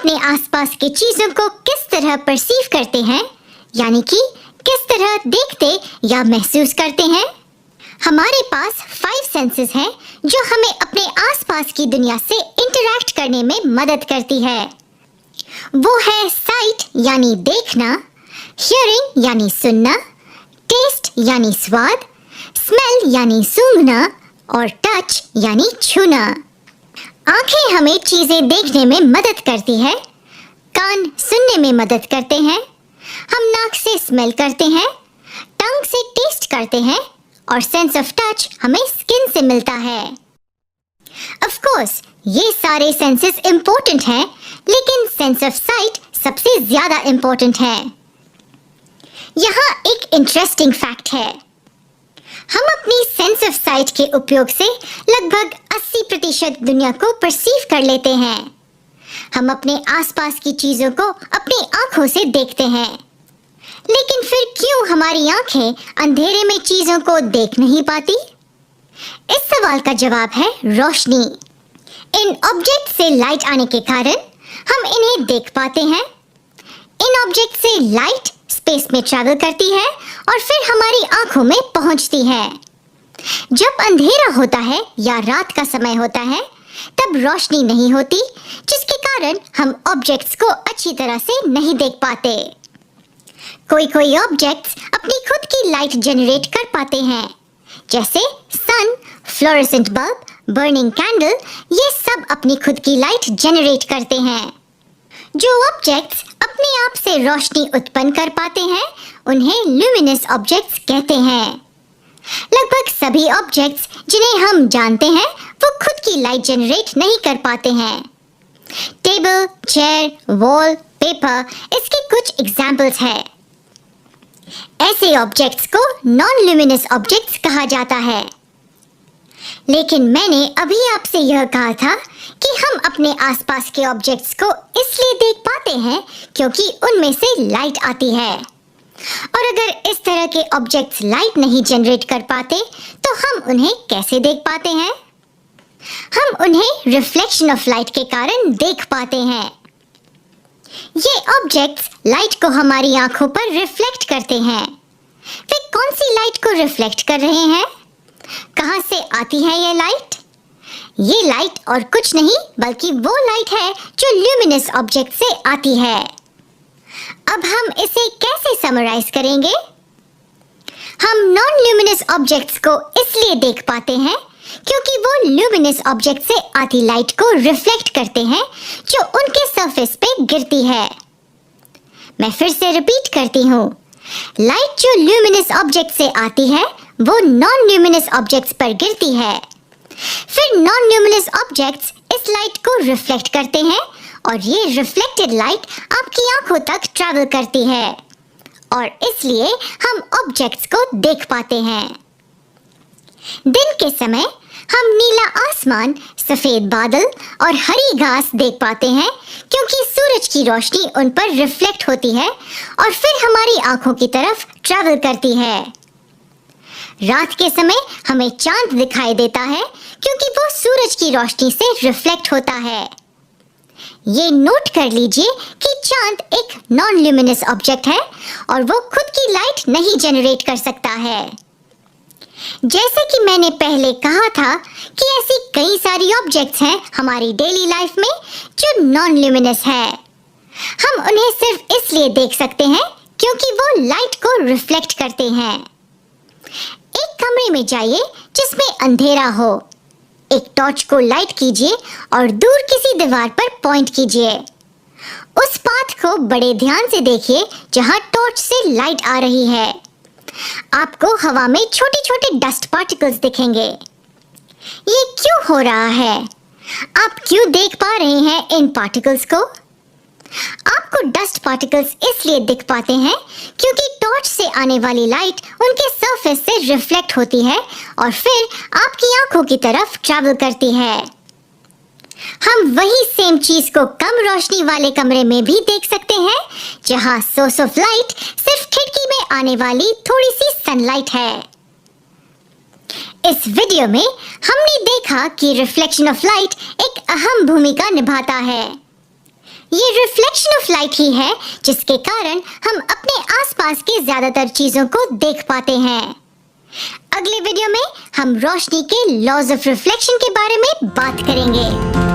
अपने आसपास की चीजों को किस तरह परसीव करते हैं, यानी कि किस तरह देखते या महसूस करते हैं। हमारे पास 5 सेंसेस हैं जो हमें अपने आसपास की दुनिया से इंटरैक्ट करने में मदद करती है। वो है साइट यानी देखना, हियरिंग यानी सुनना, टेस्ट यानी स्वाद, स्मेल यानी सूंघना और टच यानी छूना। आंखें हमें चीजें देखने में मदद करती है, कान सुनने में मदद करते हैं, हम नाक से स्मेल करते हैं, टंग से टेस्ट करते हैं और सेंस ऑफ टच हमें स्किन से मिलता है। ऑफ कोर्स ये सारे सेंसेस इंपॉर्टेंट हैं, लेकिन सेंस ऑफ साइट सबसे ज्यादा इंपॉर्टेंट है। यहाँ एक इंटरेस्टिंग फैक्ट है, हम अपनी सेंस ऑफ साइट के उपयोग से लगभग 80% दुनिया को परसीव कर लेते हैं। हम अपने आसपास की चीजों को अपनी आंखों से देखते हैं, लेकिन फिर क्यों हमारी आंखें अंधेरे में चीजों को देख नहीं पाती? इस सवाल का जवाब है रोशनी। इन ऑब्जेक्ट से लाइट आने के कारण हम इन्हें देख पाते हैं। इन ऑब्जेक्ट से लाइट स्पेस में ट्रैवल करती है और फिर हमारी आंखों में पहुंचती है। जब अंधेरा होता है या रात का समय होता है, तब रोशनी नहीं होती, जिसके कारण हम ऑब्जेक्ट्स को अच्छी तरह से नहीं देख पाते। कोई ऑब्जेक्ट्स अपनी खुद की लाइट जनरेट कर पाते हैं, जैसे सन, फ्लोरेसेंट बल्ब, बर्निंग कैंडल, ये सब अपनी खुद की लाइट जनरेट करते हैं। जो ऑब्जेक्ट्स अपने आप से रोशनी उत्पन्न कर पाते हैं, उन्हें ल्यूमिनस ऑब्जेक्ट्स कहते हैं। लगभग सभी ऑब्जेक्ट्स जिन्हें हम जानते हैं, वो खुद की लाइट जनरेट नहीं कर पाते हैं। टेबल, चेयर, वॉल, पेपर, इसके कुछ एग्जाम्पल्स हैं। ऐसे ऑब्जेक्ट्स को नॉन ल्यूमिनस ऑब्जेक्ट्स कहा जाता है। लेकिन मैंने अभी आपसे यह कहा था कि हम अपने आसपास के ऑब्जेक्ट्स को इसलिए देख पाते हैं क्योंकि उनमें से लाइट आती है। और अगर इस तरह के ऑब्जेक्ट्स लाइट नहीं जनरेट कर पाते, तो हम उन्हें कैसे देख पाते हैं? हम उन्हें रिफ्लेक्शन ऑफ लाइट के कारण देख पाते हैं। ये ऑब्जेक्ट्स लाइट को हमारी आंखों पर रिफ्लेक्ट करते हैं। वे कौन सी लाइट को रिफ्लेक्ट कर रहे हैं? कहां से आती है ये लाइट? ये लाइट और कुछ नहीं बल्कि वो लाइट है जो ल्यूमिनस ऑब्जेक्ट से आती है। अब हम इसे कैसे समराइज करेंगे? हम नॉन ल्यूमिनस ऑब्जेक्ट्स को इसलिए देख पाते हैं क्योंकि वो ल्यूमिनस ऑब्जेक्ट से आती लाइट को रिफ्लेक्ट करते हैं जो उनके सरफेस पे गिरती है। मैं फिर से रिपीट करती हूँ, लाइट जो ल्यूमिनस ऑब्जेक्ट से आती है वो नॉन ल्यूमिनस ऑब्जेक्ट्स पर गिरती है। फिर नॉन ल्यूमिनस ऑब्जेक्ट्स इस लाइट को रिफ्लेक्ट करते हैं और ये रिफ्लेक्टेड लाइट आपकी आंखों तक ट्रैवल करती है और इसलिए हम ऑब्जेक्ट्स को देख पाते हैं। दिन के समय हम नीला आसमान, सफेद बादल और हरी घास देख पाते हैं क्योंकि सूरज की रोशनी उन पर रिफ्लेक्ट होती है और फिर हमारी आंखों की तरफ ट्रैवल करती है। रात के समय हमें चांद दिखाई देता है क्योंकि वो सूरज की रोशनी से रिफ्लेक्ट होता है। ये नोट कर लीजिए कि चांद एक नॉन ल्यूमिनस ऑब्जेक्ट है और वो खुद की लाइट नहीं जनरेट कर सकता है। जैसे कि मैंने पहले कहा था कि ऐसी कई सारी ऑब्जेक्ट्स हैं हमारी डेली लाइफ में जो नॉन ल्यूमिनस है। हम उन्हें सिर्फ इसलिए देख सकते हैं क्योंकि वो लाइट को रिफ्लेक्ट करते हैं। एक कमरे में जाइए जिसमें अंधेरा हो, एक टॉर्च को लाइट कीजिए और दूर किसी दीवार पर पॉइंट कीजिए। उस पाथ को बड़े ध्यान से देखिए जहां टॉर्च से लाइट आ रही है। आपको हवा में छोटे छोटे डस्ट पार्टिकल्स दिखेंगे। ये क्यों हो रहा है? आप क्यों देख पा रहे हैं इन पार्टिकल्स को? आपको डस्ट पार्टिकल्स इसलिए दिख पाते हैं क्योंकि टॉर्च से आने वाली लाइट उनके सरफेस से रिफ्लेक्ट होती है और फिर आपकी आंखों की तरफ ट्रैवल करती है। हम वही सेम चीज को कम रोशनी वाले कमरे में भी देख सकते हैं जहां सोर्स ऑफ लाइट सिर्फ खिड़की में आने वाली थोड़ी सी सनलाइट है। इस वीडियो में हमने देखा कि रिफ्लेक्शन ऑफ लाइट एक अहम भूमिका निभाता है। ये रिफ्लेक्शन ऑफ लाइट ही है जिसके कारण हम अपने आसपास की ज्यादातर चीजों को देख पाते हैं। अगले वीडियो में हम रोशनी के लॉज ऑफ रिफ्लेक्शन के बारे में बात करेंगे।